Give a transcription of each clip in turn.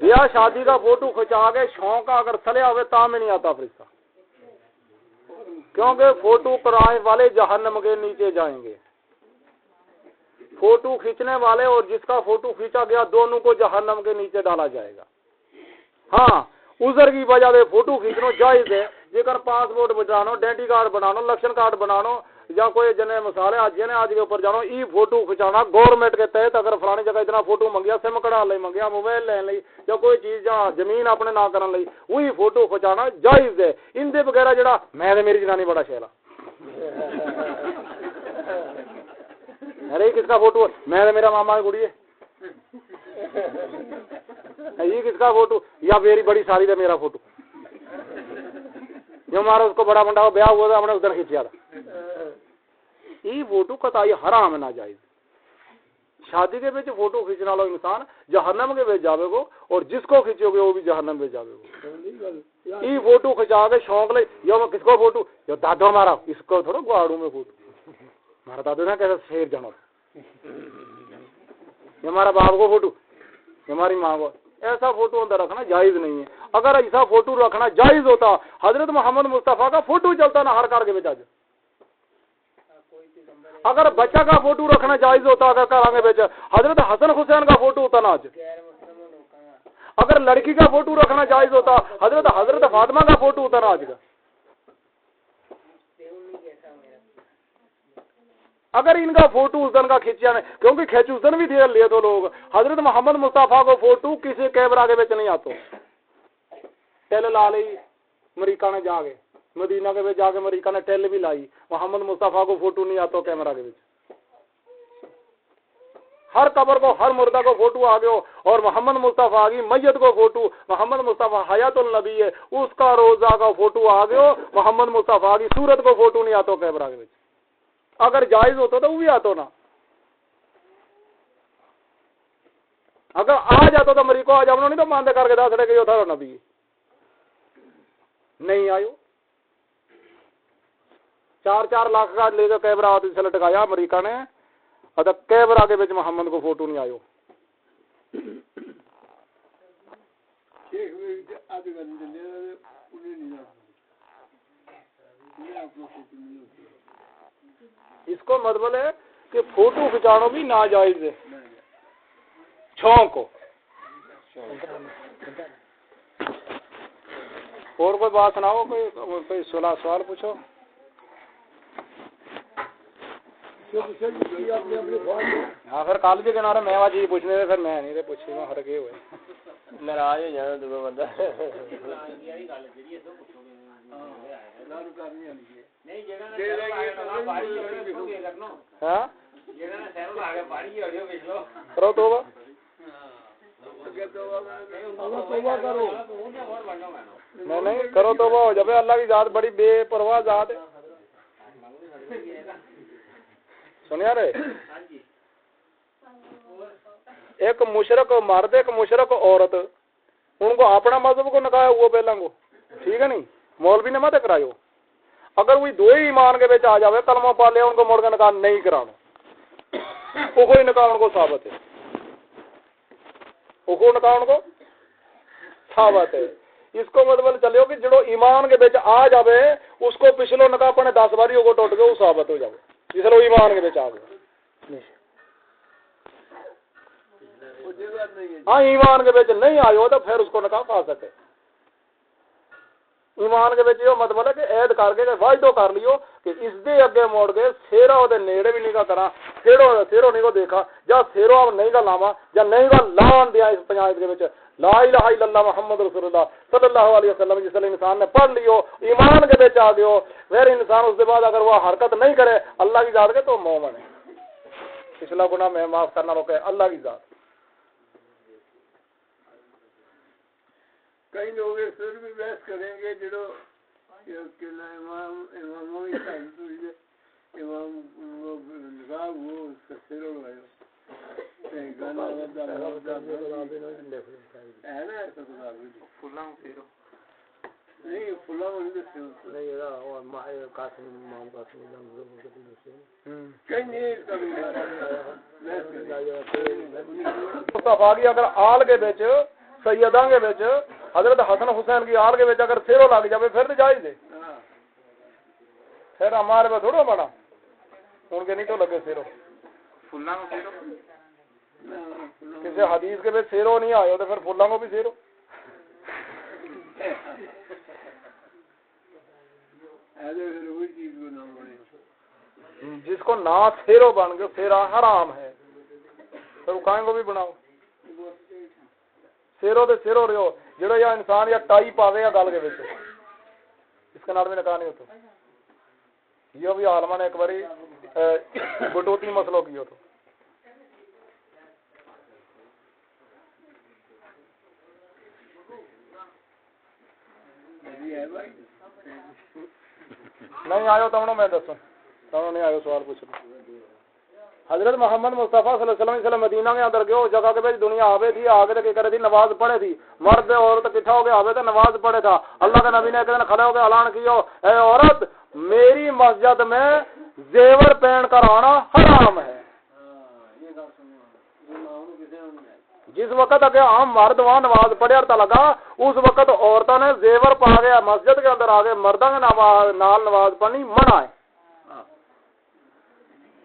بیاہ شادی کا فوٹو کھچا کے شوق کا اگر سلیا ہوئے تاں میں نہیں آتا فرشتہ، کیونکہ فوٹو کرانے والے جہنم کے نیچے جائیں گے. فوٹو کھینچنے والے اور جس کا فوٹو کھینچا گیا دونوں کو جہنم کے نیچے ڈالا جائے گا. ہاں عذر کی وجہ سے فوٹو کھینچنا جائز ہے، جیکر پاسپورٹ بنانو، ڈینٹی کارڈ بنانو، الیکشن کارڈ بنانو یا کوئی جنے مسالے جنے آج کے اوپر جانو ای فوٹو کھچانا گورنمنٹ کے تحت اگر فلانی جگہ اتنا فوٹو منگیا سم کڑا لئی منگیا موبائل لین لئی یا کوئی چیز جہاں زمین اپنے نہ کرن لئی وہی فوٹو کھچانا جائز ہے. ان دے وغیرہ جڑا میں تے میری جنانی بڑا شیلا ارے کس کا فوٹو میں تے میرا ماما کی کڑی ہے یہ کس کا فوٹو یا میری بڑی ساری ہے میرا فوٹو جو ہمارا اس کو بڑا بنڈا ہو بیاہ ہوا تھا ہم نے اس دن کھینچا تھا. یہ فوٹو قطعی حرام ہے ناجائز. شادی کے بیچ فوٹو کھینچنے والا انسان جہنم کے بیچ جاوے گو اور جس کو کھینچو گے وہ بھی جہنم بیچ جاوے گو. یہ فوٹو کھچا کے شوق لے یا کس کو فوٹو یا دادو ہمارا اس کو تھوڑا گواڑوں میں فوٹو ہمارا دادو نا کیسا شیر جانا ہمارا باپ کو فوٹو ہماری ماں کو ایسا فوٹو اندر رکھنا جائز نہیں ہے. اگر ایسا فوٹو رکھنا جائز ہوتا حضرت محمد مصطفیٰ کا فوٹو چلتا نہ ہر کار کے بیچ. اگر بچہ کا فوٹو رکھنا جائز ہوتا اگر کار کے بیچ حضرت حسن حسین کا فوٹو ہوتا نا آج. اگر لڑکی کا فوٹو رکھنا جائز ہوتا حضرت فاطمہ کا فوٹو ہوتا نا آج کا. اگر ان کا فوٹو اس دن کا کھینچا نہیں کیونکہ کھینچ اس دن بھی دے لیے تو لوگ حضرت محمد مصطفیٰ کو فوٹو کسی کیمرہ کے بیچ نہیں آتا. ٹیل لا لی امریکہ نے جا کے مدینہ کے بیچ جا کے امریکہ نے ٹیل بھی لائی محمد مصطفیٰ کو فوٹو نہیں آتا کیمرہ کے بیچ. ہر قبر کو ہر مردہ کو فوٹو آ گیا اور محمد مصطفیٰ آ گئی میت کو فوٹو محمد مصطفیٰ حیات النبی ہے اس کا روزہ کا فوٹو آ گیا محمد مصطفیٰ آ گئی سورت کو فوٹو نہیں آتا کیمرہ کے بیچ. اگر جائز ہوتا تو وہ بھی آتا نا. اگر آ جاتا تو مری کو آ جاؤ نہیں تو ماندے کر کے دس رہے کہ تھا نبی نہیں آئیو 4 لاکھ کا لے کے کیمرہ آتے سے لٹکایا امریکہ نے اور کیمرہ کے بیچ محمد کو فوٹو نہیں آئیو. اس کو مطلب ہے کہ فوٹو کھچانا بھی ناجائز ہے. چھونک کو اور کوئی بات سناؤ کوئی سوال پوچھو. پھر کل بھی کنارے میں چیز پوچھنے تھے پھر میں نہیں پوچھی میں ہر کے ہوئے ناراض ہو جانا دو بندہ کرو توبہ نہیں کرو توبہ ہو جائے. اللہ کی ذات بڑی بے پرواہ ذات ہے. سنیا رہے ایک مشرک مرد ایک مشرک عورت ان کو اپنا مذہب کو نکایا وہ پہلا کو ٹھیک ہے نہیں مولوی نے مت کرایو. اگر وہی دو ہی ایمان کے بیچ آ جاوے کلمہ پا لیا ان کو مڑ کے نکاح نہیں کرانا وہ کوئی نکاح ان کو ثابت ہے وہ نکاح ان کو ثابت ہے. اس کو مطلب چلو کہ جڑو ایمان کے بیچ آ جاوے اس کو پچھلو نکاح اپنے 10 باری کو ٹوٹ گئے وہ ثابت ہو جاوے جس لو ایمان کے بیچ آ گئے. ہاں ایمان کے بیچ نہیں آئے تو پھر اس کو نکاح پا سکے. ایمان کے بیچ یہ مطلب ہے کہ عید کر کے واجدو کر لیو کہ اس دے اگے موڑ کے سیرا وہ نیڑے بھی نہیں کا کرا سیرو نہیں کو دیکھا یا سیرو نہیں کا لاوا یا نہیں کا لان دیا اس پنجاب کے بیچ لا الہ الا اللہ محمد رسول اللہ صلی اللہ علیہ وسلم جس لیے انسان نے پڑھ لیو ایمان کے بیچ آ گئے پھر انسان اس کے بعد اگر وہ حرکت نہیں کرے اللہ کی ذات کے تو مومن ہے. پچھلا گناہ میں معاف کرنا روکے اللہ کی ذات. کئی لوگ اس پر بھی بحث کریں گے جڑو امام نگاہ وہ سرو لگاؤ نہیں مصطفیٰ کی اگر آل کے بچ سیداں کے بچ حضرت حسن حسین کی آل کے بچ اگر سیرو لگ جائے پھر تو جائز ہے. پھر ہمارے پہ تھوڑا بڑا ان کے نہیں تو لگے سیرو. کسی حدیث کے بچ سیرو نہیں آئے تو پھر فلاں کو بھی سیرو. جس کو نہ سیرو بن گئے سیرا حرام ہے پھر کہیں کو بھی بناؤ. سیرو دے سیرو رہو جڑا یا انسان یا ٹائی پاوے یا گل کے بچ اس کے نال میں نکاح نہیں ہوتا. یہ بھی عالمہ نے ایک باری بٹوتی مسئلہ کیا تو نہیں آئے تو میں دسوں نہیں آئے سوال پوچھ. حضرت محمد مصطفیٰ صلی اللہ علیہ وسلم مدینہ کے اندر گئے اس جگہ کے بیچ دنیا آوے تھی آگے تو کرے تھی نماز پڑھے تھی مرد عورت اکٹھا ہو کے آوے تھے نماز پڑھے تھا. اللہ کے نبی نے ایک دن کھڑے ہو کے اعلان کیا اے عورت میری مسجد میں زیور پہن کر آنا حرام ہے. جس وقت اگر عام مرد وہاں نماز پڑھے تا لگا اس وقت عورتوں نے زیور پا گیا مسجد کے اندر آگے مردوں کے نماز پڑھنی منع ہے.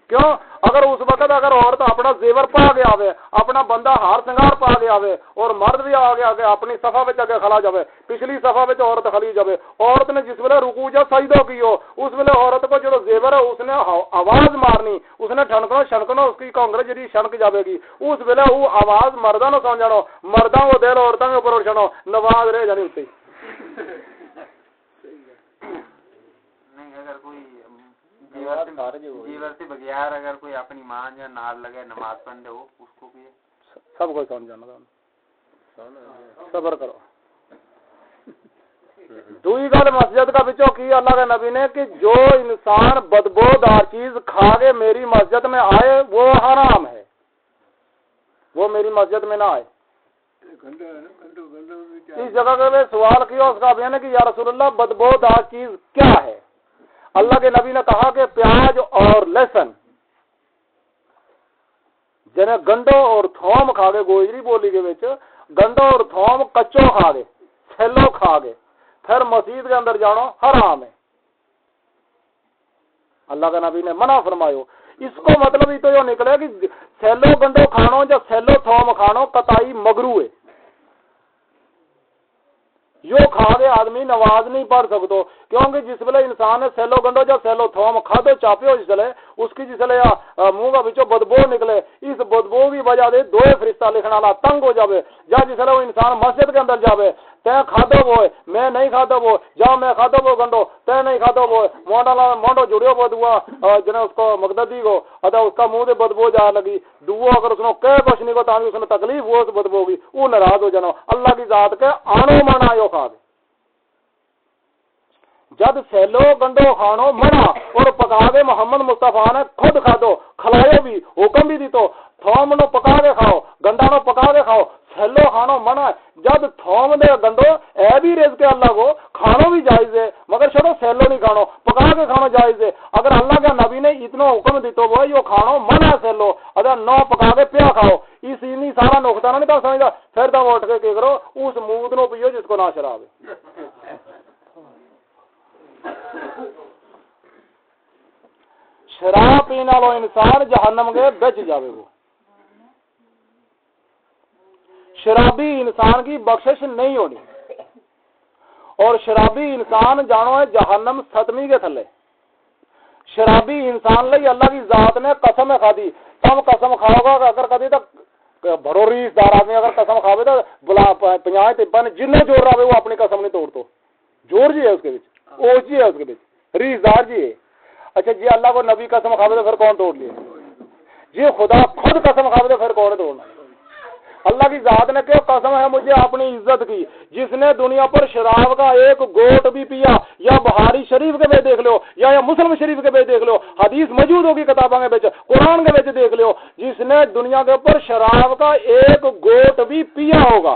کیوں اگر اس وقت اگر عورت اپنا زیور پا گیا آوے اپنا بندہ ہار سنگار پا گیا آوے اور مرد بھی آگے آگے اپنی صفحہ وچ اگے کھڑا جاوے پچھلی صفحہ وچ عورت کھڑی جاوے عورت نے جس ویلے رکوع یا سجدہ کیو اس ویلے عورت کو جو زیور ہے اس نے آواز مارنی اس نے ٹھنکنا چھنکنا اس کی کانگڑ جڑی چھنک جاوے گی اس ویلے وہ آواز مرداں نو سمجھ جانو مرداں کو دل عورتاں کے اوپر اٹھانو نماز رہ جانی ہوتی. نہیں اگر کوئی جیور سے بغیر اگر کوئی اپنی ماں یا نال لگے نماز پڑھنے ہو اس کو بھی سب کو سمجھ جانا صبر کرو. دوئی گل مسجد کا بچوں کی اللہ کے نبی نے کہ جو انسان بدبودار چیز کھا کے میری مسجد میں آئے وہ حرام ہے وہ میری مسجد میں نہ آئے. اس جگہ کے سوال کیا اس کا بیان ہے کہ یا رسول اللہ بدبودار چیز کیا ہے. اللہ کے نبی نے کہا کہ پیاز اور لہسن جنہیں گنڈو اور تھوم کھا گے گوجری بولی کے وچ گنڈو اور تھوم کچو کھا گے سیلو کھا گے پھر مسجد کے اندر جانا حرام ہے. اللہ کے نبی نے منع فرمایا. اس کو مطلب ہی تو یہ نکلے کہ سیلو گنڈو کھانو یا سیلو تھوم کھانو قطعی مگرو ہے. یو کھا کے آدمی نماز نہیں پڑھ سکتا کیونکہ جس ویلے انسان نے سیلو گنڈو یا سیلو تھوم کھادو چاپے ہو جسے اس کی جسے منہ کا بچوں بدبو نکلے اس بدبو کی وجہ سے دو فرشتہ لکھنے والا تنگ ہو جاوے یا جسے وہ انسان مسجد کے اندر جاوے تے کھادو وہ میں نہیں کھادو وہ جا میں کھادو وہ گنڈو تے نہیں کھادو وہ مونڈو جڑیو بدوا جنہیں اس کو مقددی کو ادا اس کا منہ سے بدبو جا لگی دو اگر اس نے کہہ کچھ نہیں کو تاکہ اس نے تکلیف وہ اس بدبو کی وہ ناراض ہو جانا اللہ کی ذات کے آنو مانا یو کھا دے. جد سیلو گنڈو کھانو منع اور پکا دے محمد مصطفیٰ نے خود کھا دو کھلاؤ بھی حکم بھی دی تو تھوم نو پکا کے کھاؤ گنڈا نو پکا کے کھاؤ سیلو کھانو منع. جد تھوم دے گنڈو اے بھی رزق کے اللہ کو کھانو بھی جائز ہے مگر چھوڑو سیلو نہیں کھانو پکا کے کھانو جائز ہے. اگر اللہ کے نبی نے اتنا حکم دی تو وہ کھانو منع سیلو اگر نو پکا کے پیا کھاؤ اس نہیں سارا نقطہ نہیں تو سمجھا پھر تو اٹھ کے کی کرو اس موت نو پیو جس کو نہ شراب ہے. شراب پینے والو انسان جہنم کے بچ جاوے. وہ شرابی انسان کی بخشش نہیں ہونی اور شرابی انسان جانو ہے جہنم ستمی کے تھلے. شرابی انسان لئی اللہ کی ذات نے قسم کھا دی تم قسم کھاؤ گا اگر کدی تک بڑو ریس دار آدمی اگر قسم کھاوے تو بلا 50 53 جن جوڑ رہا وہ اپنی قسم نہیں توڑ تو جوڑ جی ہے اس کے بچ اوج جی ہے اس کے بچ ریس دار جی ہے. اچھا جی اللہ کو نبی قسم کھاوے تو پھر کون توڑ لیے جی خدا خود قسم کھاوے تو پھر کون توڑنا. اللہ کی ذات نے کیوں قسم ہے مجھے اپنی عزت کی جس نے دنیا پر شراب کا ایک گھونٹ بھی پیا یا بخاری شریف کے بیچ دیکھ لو یا مسلم شریف کے بیچ دیکھ لو حدیث موجود ہوگی کتابوں کے بیچ قرآن کے بیچ دیکھ لو جس نے دنیا کے اوپر شراب کا ایک گھونٹ بھی پیا ہوگا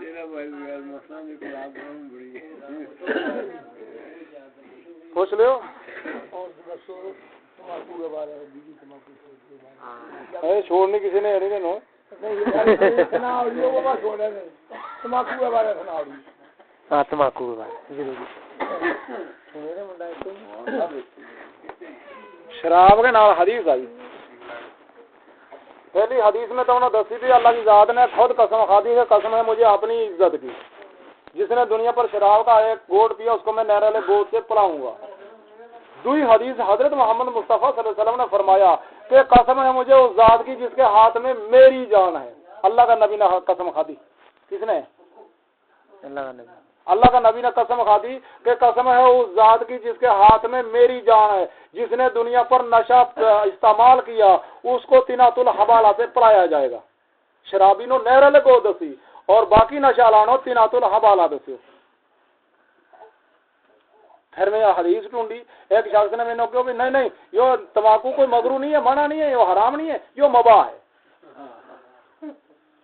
تیرا بھائی بغیر مسئلہ کے خلاف ہم بڑی ہے پوچھ لو چھوڑنے کسی نے نہیں دینو تماکو شراب کے نال حدیث آئی پہلی حدیث میں تو انہوں نے دسی تھی اللہ کی ذات نے خود قسم کھادی ہے قسم ہے مجھے اپنی عزت کی جس نے دنیا پر شراب کا ایک گھونٹ پیا اس کو میں نہر والے گود سے پلاؤں گا دوسری حدیث حضرت محمد مصطفیٰ صلی اللہ علیہ وسلم نے فرمایا کہ قسم ہے مجھے اس ذات کی جس کے ہاتھ میں میری جان ہے اللہ کا نبی نے قسم کھادی کس نے اللہ کا نبی نے قسم کھادی کہ قسم ہے اس ذات کی جس کے ہاتھ میں میری جان ہے جس نے دنیا پر نشہ استعمال کیا اس کو تینات الحوالہ سے پلایا جائے گا شرابی نو نہر لگو دسی اور باقی نشہ لانو تینات الحوالہ دسو پھر میں حدیث ڈھونڈی ایک شخص نے میں کہو بھی نہیں یہ تمباکو کوئی مغرو نہیں ہے منع نہیں ہے یہ حرام نہیں ہے یہ مباح ہے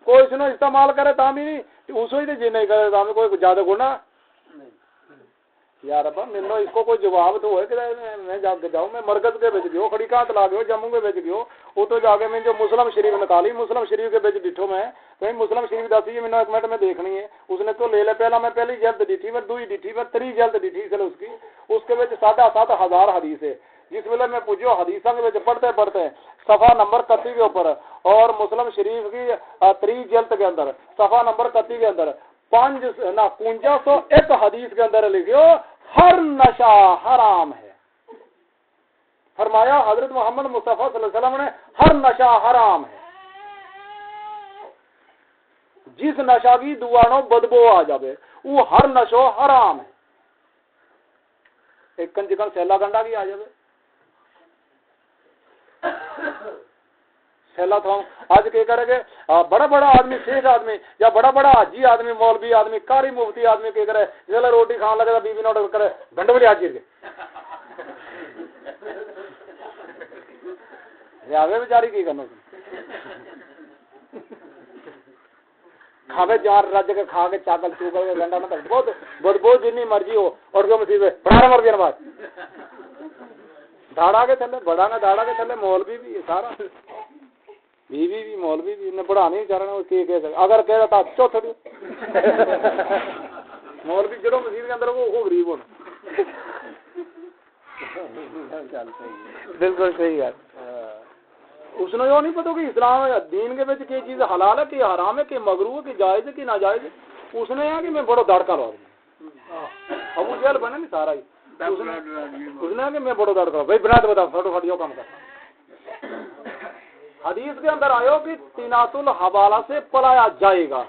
کوئی اس نے استعمال کرے تا بھی نہیں اس ہی جی نہیں کرے تا بھی کوئی زیادہ گناہ یار ابا مینو اس کو کوئی جواب تو ہے کہ میں جا کے جاؤں میں مرکز کے بچ گیو کھڑی کہاں تلا گیو جموں کے بچ گیو وہ تو جا کے میں جو مسلم شریف نکالی مسلم شریف کے بچ ڈٹھو میں کہیں مسلم شریف دسی میں ایک منٹ میں دیکھنی ہے اس نے تو لے لے پہلا میں پہلی جلد ڈٹھی میں دوئی ڈٹھی میں تری جلد ڈٹھی اس کی اس کے بچ 7,500 حدیث ہے جس ویلے میں پوچھو حدیثاں کے بچ پڑھتے صفحہ نمبر 31 کے اوپر اور مسلم شریف کی 3 جلد کے اندر صفحہ نمبر 31 کے اندر 501 حدیث کے اندر لکھو ہر نشہ حرام ہے فرمایا حضرت محمد مصطفیٰ صلی اللہ علیہ وسلم نے ہر نشہ حرام ہے جس نشہ کی دوانوں بدبو آ جاوے وہ ہر نشو حرام ہے ایک کنجکن سیلا گنڈا بھی آ جاوے سیلا تھا آج کے کرے گے بڑا بڑا آدمی شیخ آدمی یا بڑا بڑا حاجی آدمی مولوی آدمی قاری مفتی آدمی کے کرے جس روٹی کھان لگے بی بی نوٹ کرے گنڈ بڑی حاجی کے آگے بیچاری کی کرنا کھاوے جان رج کے کھا کے چاکل چوکل کے گنڈا نہ بہت بہت جنی مرضی ہو اور جو مصیبت بڑا مر گیا بعد داڑا کے تھلے بڑا نہ داڑا کے تھلے مولوی بھی سارا بیوی بھی مولوی بھی نے پڑھانے چاہنا اگر کہہ رہا تھا چوتھا بھی مولوی جڑوں مسجد کے اندر وہ غریب ہونا بالکل صحیح ہے اس نے یہ نہیں پتا کہ اسلام دین کے بچ کی چیز حلال ہے کہ حرام ہے کہ مغرو ہے کہ جائز ہے کہ ناجائز ہے اس نے یہ کہ میں بڑا دڑکا لوا دوں ابو جہل بنے نہیں سارا ہی اس نے کہ میں بڑا دڑکا بھائی بنا تو بتا فوٹو فٹیو کام کر حدیث کے اندر آئے کہ تینات الحوالہ سے پلایا جائے گا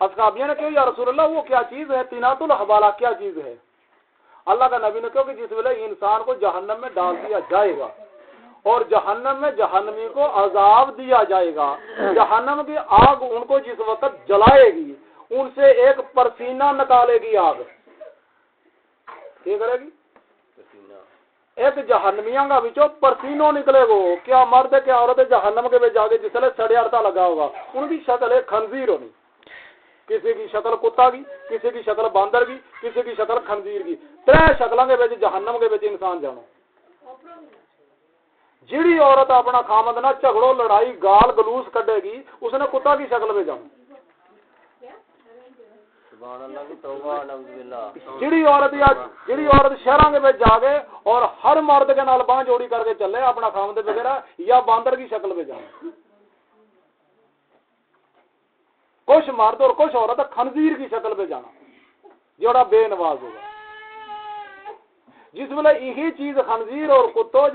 اصحابیہ نے کہا یا رسول اللہ وہ کیا چیز ہے تینات الحوالہ کیا چیز ہے اللہ کا نبی نے کہا کہ جس ویلے انسان کو جہنم میں ڈال دیا جائے گا اور جہنم میں جہنمی کو عذاب دیا جائے گا جہنم کی آگ ان کو جس وقت جلائے گی ان سے ایک پسینہ نکالے گی آگ کیا کرے گی ایک جہنمیاں کا بچو پسینوں نکلے گو کیا مرد کیا عورت جہنم کے بچ جاگے جس لئے سڑے ارتا لگا ہوگا ان کی شکل ایک خنزیر ہونی کسی کی شکل کتا کی کسی کی شکل باندر کی کسی کی شکل خنزیر کی 3 شکلوں کے بچ جہنم کے بچ انسان جانا جیڑی عورت اپنا خامد نہ جھگڑو لڑائی گال گلوس کڈے گی اس نے کتا کی شکل میں جانا جیڑی عورت شہراں کے وچ جا کے اور ہر مرد کے نال باں جوڑی کر کے چلے اپنا خامد وغیرہ یا باندر کی شکل میں جانا کچھ مرد اور کچھ عورت خنزیر کی شکل میں جانا جوڑا بے نواز ہوگا جس ویلے یہی چیز خنزیر اور کتوں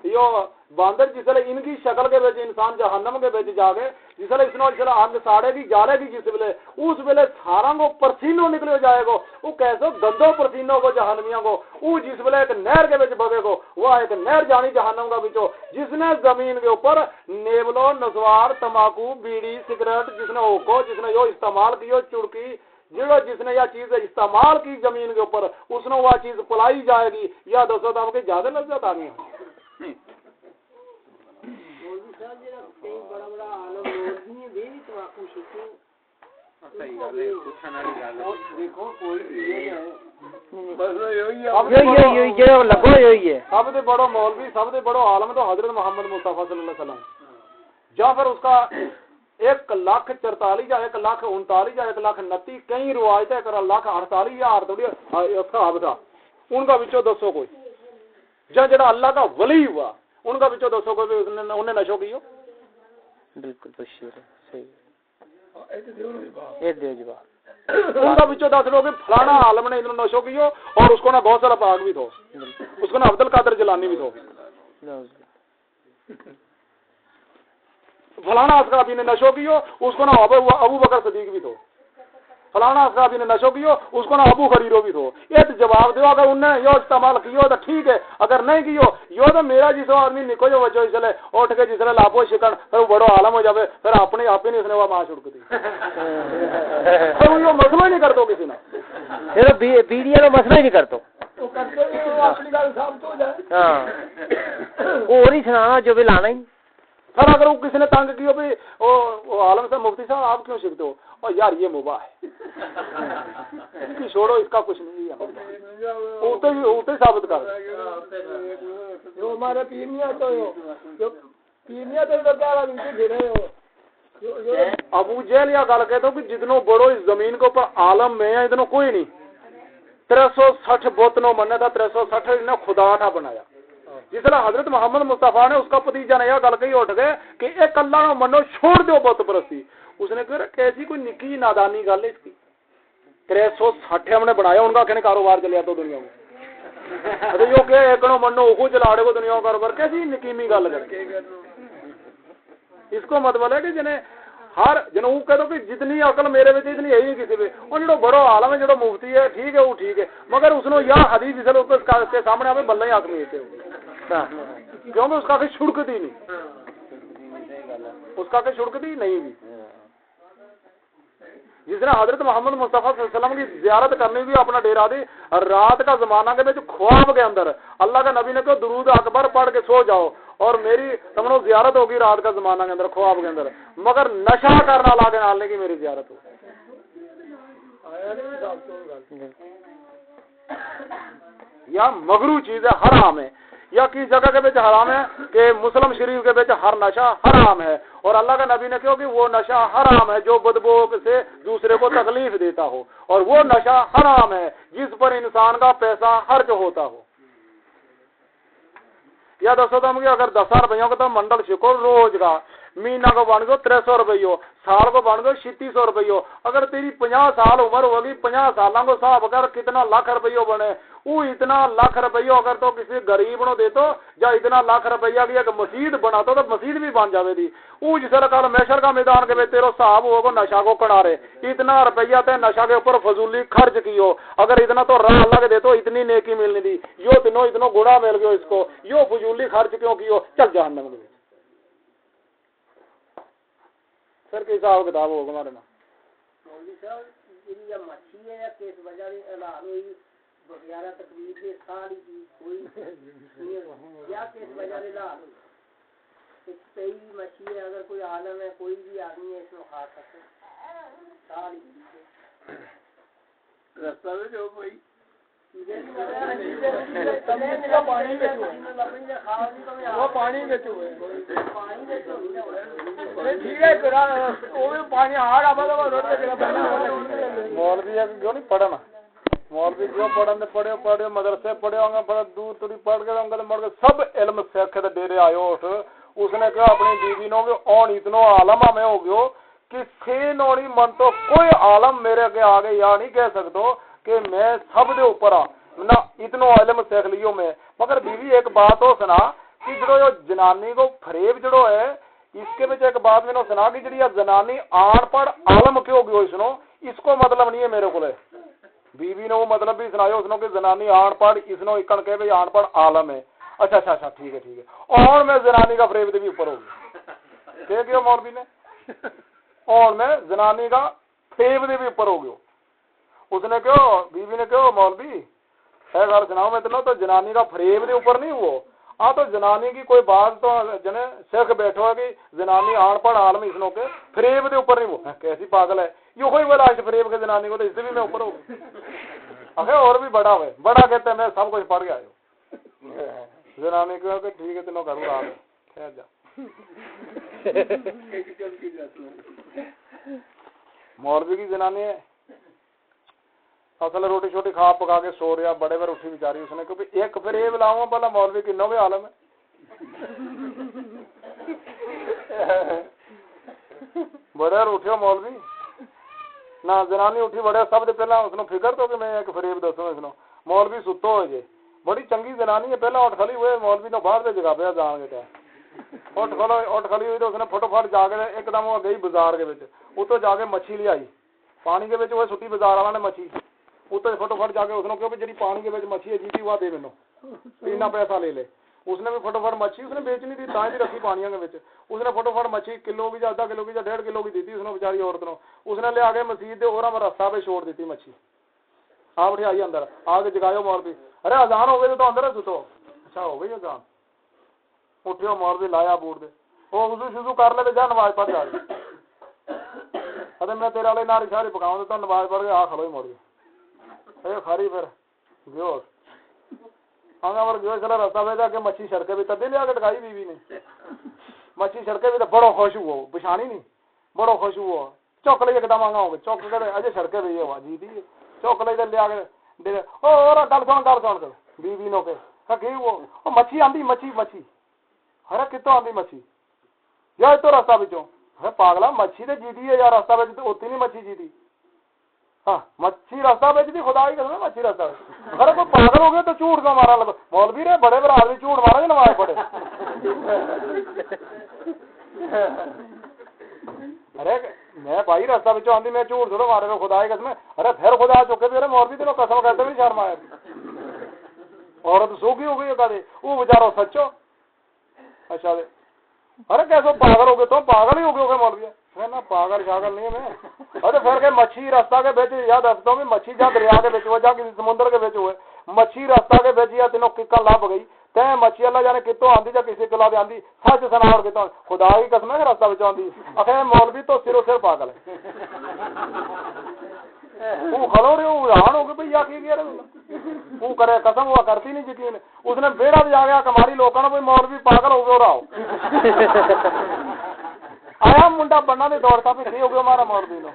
یا باندر جس ویلے ان کی شکل کے وچ انسان جہنم کے وچ جا کے جس ویلے اس نے آگ ساڑے گی جالے گی جس ویلے اس ویلے سارا کو پسینوں نکلے جائے گا وہ کیسے گندو پسینوں کو جہنمیاں کو وہ جس ویلے ایک نہر کے وچ بگے گو وہ ایک نہر جانی جہنم کا بچو جس نے زمین کے اوپر نیبلو نسوار تمباکو بیڑی سگریٹ جس نے اوکو جس نے یہ استعمال کی چڑکی جس نے یہ چیز استعمال کی زمین کے اوپر اس نے وہ چیز پلائی جائے گی یا دوستوں تو آپ کے زیادہ لذت آنی ہے صحیح گل ہے پوچھن والی گل دیکھو کوئی یہ ہے بس یہی ہے یہی جو لگو یہی ہے سب سے بڑا مولوی سب سے بڑا عالم تو حضرت محمد مصطفیٰ صلی اللہ علیہ وسلم یا پھر اس کا 1,44,000 یا 1,39,000 یا 1,29,000 کئی روایتیں کر 1,48,000 یا 48 صحابہ تھا ان کا وچوں دسو کوئی یا جڑا اللہ کا ولی ہوا ان کا وچوں دسو کوئی انہیں نشو کیو بالکل بشیر صحیح یہ دے جواب ان کا وچوں دس لو کہ فلانا عالم نے انہوں نشو کیو اور اس کو نہ بہت سارا پاک بھی تھو اس کو نہ عبد القادر جیلانی بھی تھو فلانا اصحابی نے نشو کیو اس کو نہ ابو بکر صدیق بھی تھو فلانا اصحابی نے نشو کیو اس کو نہ ابو خریرو بھی تھو یہ جواب دیو اگر انہیں یہ استعمال کیو تو ٹھیک ہے اگر نہیں کیو یہ تو میرا جس آدمی نکو جو بچو اسلے اٹھ کے جسے لاپو شکن پھر وہ بڑا عالم ہو جاوے پھر اپنے آپ ہی نہیں اس نے وہ ماں چھڑک دی پھر وہ مسئلہ ہی نہیں کرتا کسی نے یہ بیڑیاں کا مسئلہ ہی نہیں کرتا اپنی گل ثابت ہو جائے ہاں وہ نہیں سنانا جو بھی لانا ہی پھر اگر وہ کسی نے تنگ کیا بھی وہ عالم سے مفتی صاحب آپ کیوں سیکھتے ہو اور یار یہ مباح ہے اس کی چھوڑو اس کا کچھ نہیں ہے اوتے ثابت کر جو ہمارے پیرنیا تو جو پیرنیا تو کیا ان کے گھرے ہو ابو جہل یا گل کہتے ہو کہ جتنوں بڑو اس زمین کے اوپر عالم میں ہے اتنوں کوئی نہیں 360 بت نو منے تھا 360 انہیں خدا تھا بنایا جس طرح حضرت محمد مصطفیٰ نے اس کا بھتیجا نے یہ گل کہی اٹھ گئے کہ ایک اللہ نو منو چھوڑ دو بت پرستی اس نے کہا کیسی کوئی نکی نادانی گل ہے اس کی 360 ہم نے بنایا ان کا کہنے کاروبار چلیا تو دنیا میں جو کہ ایک نو منو وہ چلا رہے کو دنیا کا کاروبار کیسی نکیمی گل کر اس کو مطلب ہے کہ جنہیں ہر جنوں وہ کہہ دو کہ جتنی عقل میرے وچ اتنی ہے ہی کسی بھی وہ جو بڑا عالم ہے جو مفتی ہے ٹھیک ہے وہ ٹھیک ہے مگر اس نے یا حدیث اس کے سامنے آوے بلے حق ملتے ہو کیونکہ اس کا کہ چھڑکتی نہیں اس کا کہ چھڑکتی نہیں بھی جس نے حضرت محمد مصطفیٰ صلی اللہ علیہ وسلم کی زیارت کرنی بھی اپنا ڈیرا دی رات کا زمانہ کے بچ خواب کے اندر اللہ کا نبی نے کہا درود اکبر پڑھ کے سو جاؤ اور میری تمہوں زیارت ہوگی رات کا زمانہ کے اندر خواب کے اندر مگر نشہ کرنا لا کے نالنے کی میری زیارت ہو یا مغرو چیز ہے حرام ہے یا کس جگہ کے بیچ حرام ہے کہ مسلم شریف کے بیچ ہر نشہ حرام ہے اور اللہ کا نبی نے کہا کہ وہ نشہ حرام ہے جو بدبو سے دوسرے کو تکلیف دیتا ہو اور وہ نشہ حرام ہے جس پر انسان کا پیسہ خرچ ہوتا ہو یا دسو تم کہ اگر 10 روپیوں کا تو منڈل شکو روز کا مہینہ کو بن گو 300 روپیو سال کو بن گو 3600 روپیو اگر تیری 50 سال عمر ہوگی 50 سالوں کو حساب کر کتنا لاکھ روپیو بنے وہ اتنا لاکھ روپیو اگر تو کسی غریب نو دے تو یا اتنا لاکھ روپیہ کی ایک مسجد بنا تو مسجد بھی بن جاوے دی وہ جس طرح محشر کا میدان کے میں تیرو صاحب ہوگا نشہ کو کنارے اتنا روپیہ تے نشہ کے اوپر فضولی خرچ کیو اگر اتنا تو راہ اللہ کے دے تو اتنی نیکی ملنی دی یو تینوں اتنا گناہ مل گیا اس کو یو فضولی خرچ کیوں کیو چل جہنم میں سر کے حساب کتاب ہوگا ہمارے نا مولوی صاحب یہ مچھی ہے یا کس وجہ سے اعلان ہوئی بغیرہ تقریر کے ساری کی کوئی یا کس وجہ سے اعلان ہوئی کوئی بھی مچھی ہے اگر کوئی عالم ہے کوئی بھی آدمی ہے اس کو کھا سکتے ساری رستہ میں جو کوئی وہ پانی میں چوئے مولوی کیوں نہیں پڑھنا مولوی کیوں پڑھن پڑھے مدرسے پڑھے ہوں گے بڑا دور دوری پڑھ کے ہوں گے مڑ کے سب علم سیکھ دے ڈیرے آئے اٹھ اس نے کہا اپنی بیوی نو اون اتنا عالم میں ہو گئے کسی نو نہیں من تو کوئی عالم میرے اگے آگے یا نہیں کہہ سکتا کہ میں سب دے اوپر ہاں نہ اتنا علم سیکھ لیو میں مگر بیوی ایک بات ہو سنا کہ جڑو جنانی کو فریب جڑو ہے اس کے بچ ایک بات میں نے سنا کہ جڑی زنانی آن پڑھ عالم کیوں گئی اس نو اس کو مطلب نہیں ہے میرے کو بیوی نے وہ مطلب بھی سنایا اس نو کہ زنانی آن پڑھ اس نو اکن کہ بھئی آن پڑھ عالم ہے اچھا اچھا اچھا ٹھیک ہے اور میں زنانی کا فریب دے بھی اوپر ہو گیا کہ کیا مولوی نے اور میں زنانی کا فریب دے بھی اوپر ہو گیا اس نے کہو بیوی نے کہو مولوی ہے گل سناؤ میں تو جنانی کا فریب دے اوپر نہیں وہ تو جنانی کی کوئی بات تو جنے سکھ بیٹھو ہے کہ جنانی آن پڑھ عالم اس نو کے فریب دے اوپر نہیں وہ کیسی پاگل ہے یہ کوئی بلاش فریب کے جنانی کو تو اس سے بھی میں اوپر ہو آخر اور بھی بڑا ہوئے بڑا کہتے ہیں میں سب کچھ پڑھ گیا جنانی کو کہ ٹھیک ہے تینوں کروں آ گئے خیر جا مولوی کی جنانی ہے اصل روٹی چھوٹی کھا پکا کے سو رہا بڑے بار اٹھی بیچاری اس نے کہ ایک پھر یہ بلاؤں پہلا مولوی کنوں کے عالم ہے بڑے اٹھو مولوی نہ جنانی اٹھی بڑے سب سے پہلا اس نے فکر تو کہ میں ایک فریب دسوں اس مولوی ستو ہو جائے بڑی چنگی جنانی ہے پہلا اٹھ کھلی ہوئے مولوی تو باہر سے جگہ پہ جان گے اٹھ کھلی ہوئی تو اس نے فٹوفٹ جا کے ایک دم وہ گئی بازار کے اتو جا کے مچھلی لے آئی پانی کے وہ سٹی بازار والا نے مچھلی اتنے فٹوفٹ جا کے اس نے کہ جی پانی کے مچھلی ہے جیتی ہوا دے مینو اتنا پیسہ لے لے اس نے بھی فٹوفٹ مچھلی اس نے بیچنی تھی تاں بھی رکھی پانیوں کے اس نے فٹوفٹ مچھلی کلو کی یا آدھا کلو کی یا 1.5 کلو کی دیتی اس نے بیچاری عورت نے اس نے لے آ کے مسجد کے اور رستہ پہ چھوڑ دیتی مچھلی آپ اٹھے آئیے اندر آ کے جگاؤ مولوی ارے اذان ہو گئی تو اندر ستو اچھا ہو گئی اذان اٹھو مولوی لایا بوٹ دے وہ وضو شضو کر لے جا نماز پڑھ جا ارے میں تیرے والے نال اشارے پکاؤں تو نماز پڑھ کے آ کھلو ہی مڑ گیا اے کھاری پھر گیو چلا رستہ بھیجا کہ مچھلی سڑکے بھی تبھی لیا کے ٹکائی بیوی نے مچھلی سڑکے بھی تو بڑو خوش ہوا پچھانی نہیں بڑو خوش ہوا چوک لے ایک دم آگا ہو گئے چوک کر اجے سڑکے بھی ہوا جی دی چوک لے لیا کے دے او گل سن کر بیوی نو کہ کی وہ مچھلی آندی مچھلی ارے کتوں آندی مچھلی یا تو رستہ بچوں ارے پاگلا مچھلی تو جیتی ہے یار رستہ بچ اتنی نہیں مچھلی جیتی ہاں مچھلی رستہ بیچتی خدا ہی کرنا مچھلی رستہ ارے کوئی پاگل ہو گیا تو جھوٹ کا مارا مولوی رہے بڑے بڑے آدمی جھوٹ مارا جی نماز پڑھے ارے میں بھائی رستہ بچوں آندھی میں جھوٹ تھوڑا مارے گا خدا ہی قسم ارے پھر خدا چکے بھی ارے مولوی تو قسم کہتے بھی شرم آیا عورت سوکھی ہو گئی ہے وہ بیچارہ سچو اچھا ارے کیسے پاگل ہو گئے تو پاگل ہی ہو گئے مولوی نا پاگل شاگل نہیں ہے میں ارے پھر کہ مچھلی رستہ کے بیچ یا دستا ہوں مچھلی جا دریا کے بیچ ہوا جا کسی سمندر کے بیچ ہوئے مچھلی رستہ کے بیچ یا تینوں ککا لب گئی تے مچھلی اللہ جانے کتوں آندی یا کسی کلا دے آندی سچ سنا اور کتوں خدا کی قسم ہے کہ رستہ بچ آندی اخیر مولوی تو صرف پاگل ہے وہ کھلو رہے ہو حیران ہو گئے بھائی کی کہہ رہے وہ کرے قسم ہوا کرتی نہیں یقین اس نے بیڑا بھی آ گیا کماری لوگوں نے کوئی مولوی پاگل ہو گیا رہا آیا منڈا بننا نہیں دوڑتا بھی کی ہو گیا ہمارا مولوی نو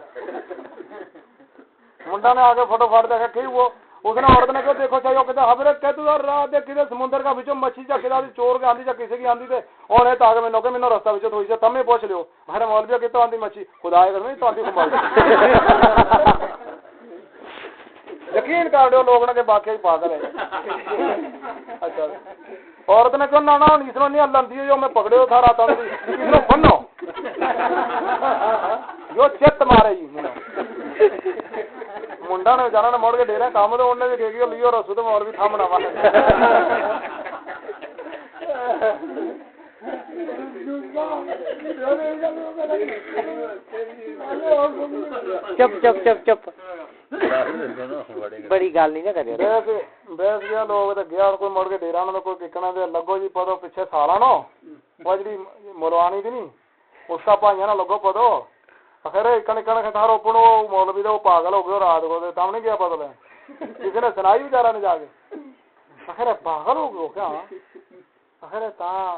منڈا نے آگے فوٹو فاٹ دیکھا کی وہ اس نے عورت نے کہا دیکھو چاہیے کہتے خبر کہتے رات دے کدھر سمندر کا بچوں مچھلی چا کدھر چور کے آندھی چا کسی کی آندھی تے اور ہے تاکہ میں نوکے میں رستہ بچوں تھوڑی سے تم ہی پوچھ لیو ہمارے مولوی کتوں آندھی مچھلی خدا ہے کرنا تو آندھی سنبھال یقین کر دو لوگ نے کہ باقی پاگل ہے اچھا عورت نے کہا نا اس نے نہیں لندی جو میں پکڑے تھا رات اس نے بنو جو چت مارے جی منڈا نے بیچارا نے مڑ کے ڈیرا کام تو انہیں بھی کہے گی لیو رسو تو اور بھی تھامنا وا چپ چپ چپ چپ بڑی گل نہیں کرے بیس گیا لوگ تو گیا کوئی مڑ کے ڈیرا نہ کوئی ٹکنا دے لگو جی پتو پیچھے سالا نو وہ جی ملوانی تھی نہیں اس کا بھائیاں نہ لگو پتو آخر کن کھٹا روپن وہ مولوی وہ پاگل ہو گئے رات کو تم نہیں گیا پتا لے کسی نے سنائی بیچارا نے جا کے آخر پاگل ہو گئے کیا آخر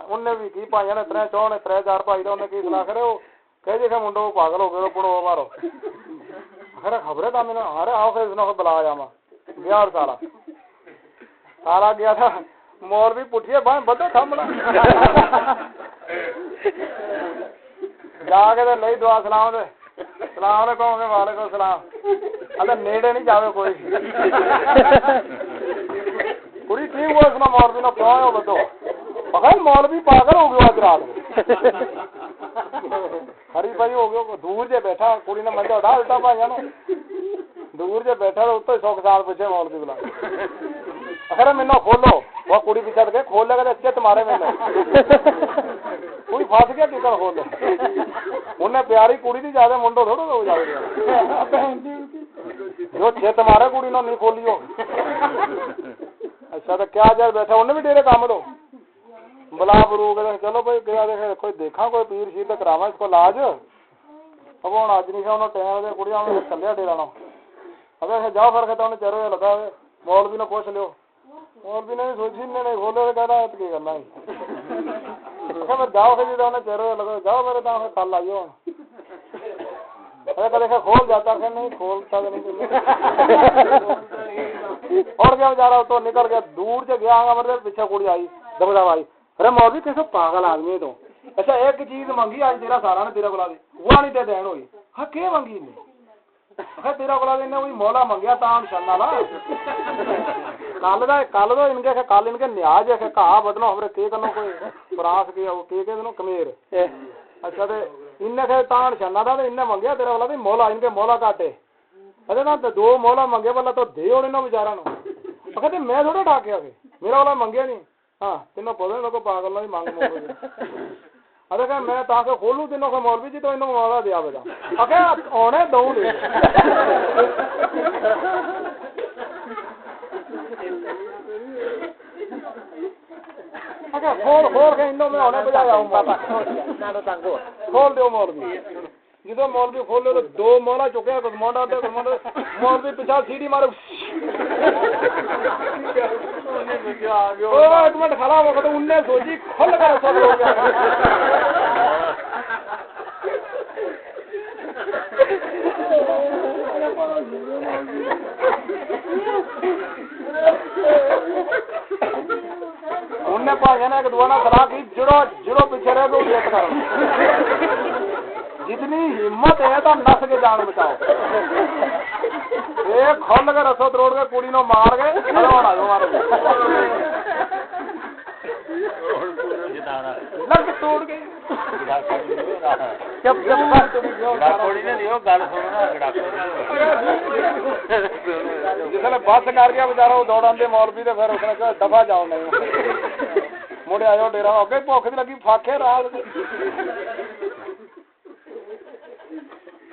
انہیں بھی کی بھائی نے 3-4 بھائی انہیں کی سنا کرے وہ کہ جی منڈو وہ پاگل ہو گئے روپن وہ مارو آخر خبریں تھا میں ارے آؤ پھر اس نے بلا جا گیا اور سارا گیا تھا مولوی پٹھیے بھائی بدے تھمنا جا کے لئی دعا سلام دے السلام علیکم وعلیکم السلام اللہ نیڑے نہیں جاوے کوئی پوری ٹھیک ہوا اس نے مولوی نے پہنچا بدو بغیر مولوی پاگل ہو گیا آج رات ہری بھائی ہو گیا دور جے بیٹھا کڑی نے منجا اٹھا الٹا بھائی نا دور جے بیٹھا تو اتنے 100 سال پیچھے مولوی بلا اخر مینو کھولو وہ کڑی پیچھے کے کھول لے گا چت مارے مینو کوئی پھس گیا کدھر کھول لو انہیں پیاری کڑی دی زیادہ منڈو تھوڑا ہو جائے جو چت مارے کڑی نہ نہیں کھولیو اچھا تو کیا جائے بیٹھا انہیں بھی ڈیرے کام دو بلا برو کے چلو بھائی گیا دیکھے کوئی دیکھا کوئی پیر شیر تو کراوا اس کو لاج اب ہوں اج نہیں انہوں ٹائم دے کڑیاں کلیا ڈیرا نہ اگر جاؤ پھر کہ انہیں چہرے لگا مولوی نے پوچھ لو مولوی نے سوچی نے کھولے تو کہتا ہے کی کرنا پھر جاؤ پھر جی انہیں چہرے لگا جاؤ میرے تو کل آئیے ہوں دیکھا کھول جاتا کہ نہیں کھولتا نہیں اور کیا بچارا تو نکل کے دور سے گیا میرے پیچھے کڑی آئی دب دب آئی ارے مولوی کیسے پاگل آدمی تو اچھا ایک چیز منگی آج تیرا سارا نے تیرا بلا دی وہ نہیں تے دین ہوئی ہاں کی منگی نے تیرا بلا دینے وہی مولا منگیا تان شنا لا کل تو ان کے کل ان کے نیاز ہے کہ کہا بدلو ہمارے کے کنو کوئی فراس کے دنوں کمیر اچھا تے ان نے تان شنا تھا ان نے منگیا تیرا بلا مولا ان کے مولا کاٹے ارے نا دو مولا منگے والا تو دے اور انہوں بیچارا نو کہتے میں تھوڑا ڈا کے آ میرا والا منگیا نہیں ہاں تینوں پتا نہیں لگو پاگل نہیں مانگ مانگ ارے کہ میں تا کے کھولوں تینوں کو مولوی جی تو انہوں مولا دیا بجا اکے اونے دوں دے کھول کے انہوں میں ہونے بجایا ہوں بابا کھول دیو مولوی جدو مولوی کھولے تو دو مولا چکے مولوی پیچھا سیڑھی مارے ایک منٹ کھڑا ہو تو انہیں سوچی کھل کر سب ہو گیا انہیں پایا نا ایک دونا سلاح کی جڑو پیچھے رہ گئے جتنی ہمت ہے تو نس کے جان بچاؤ ایک کھل کے رسو تروڑ کے کڑی نو مار کے مارو لگ توڑ گئی جسے بس کر گیا بچارا وہ دوڑ آدھے مولوی تو پھر اس نے کہا دفا جاؤ نہیں مڑے آئے ڈیرا اگے بھوک بھی لگی فاقے رات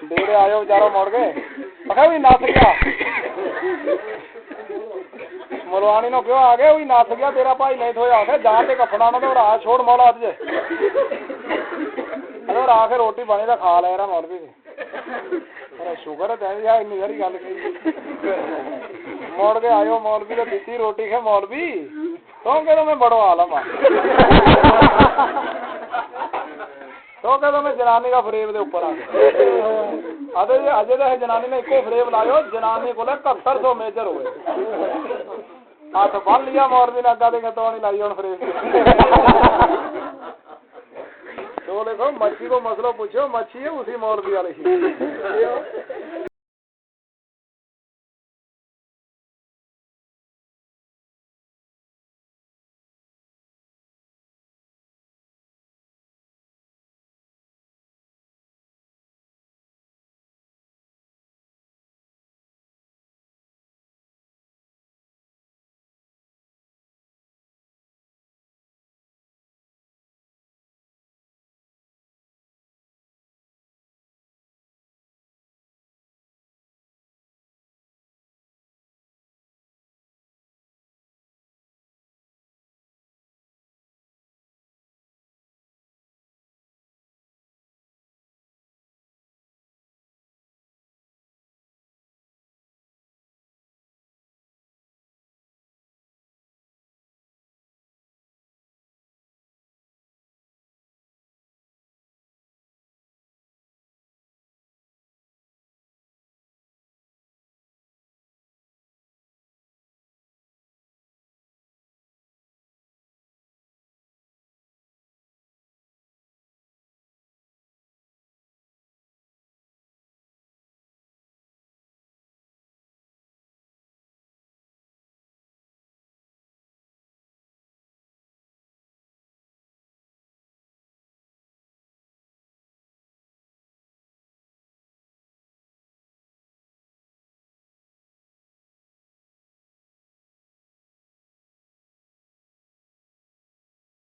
ڈیرے آئے بچارا مڑ گئے بھی نس گیا ملوانی نو کیوں آ گئے وہی نس گیا تیرا بھائی نہیں تھویا آ جان کے کفنا نہ تو رات چھوڑ مولا اب جے آ کے روٹی بنی تو کھا لے رہا مولوی سے شوگر ہے این ساری گل کی مڑ کے آئے مولوی تو دیتی روٹی کھے مولوی تو کہ میں بڑو عالم ہاں تو کہ میں جنانی کا فریب دے اوپر آ گیا اجے تو جنانی نے ایک فریب لاؤ جنانی کو 7100 میجر ہوئے ہاتھ بن لیا مولوی نے اگا دے تو نہیں لائی ہوں فریب تو دیکھو مچھی کو مسئلہ پوچھو مچھی ہے اسی مولوی والی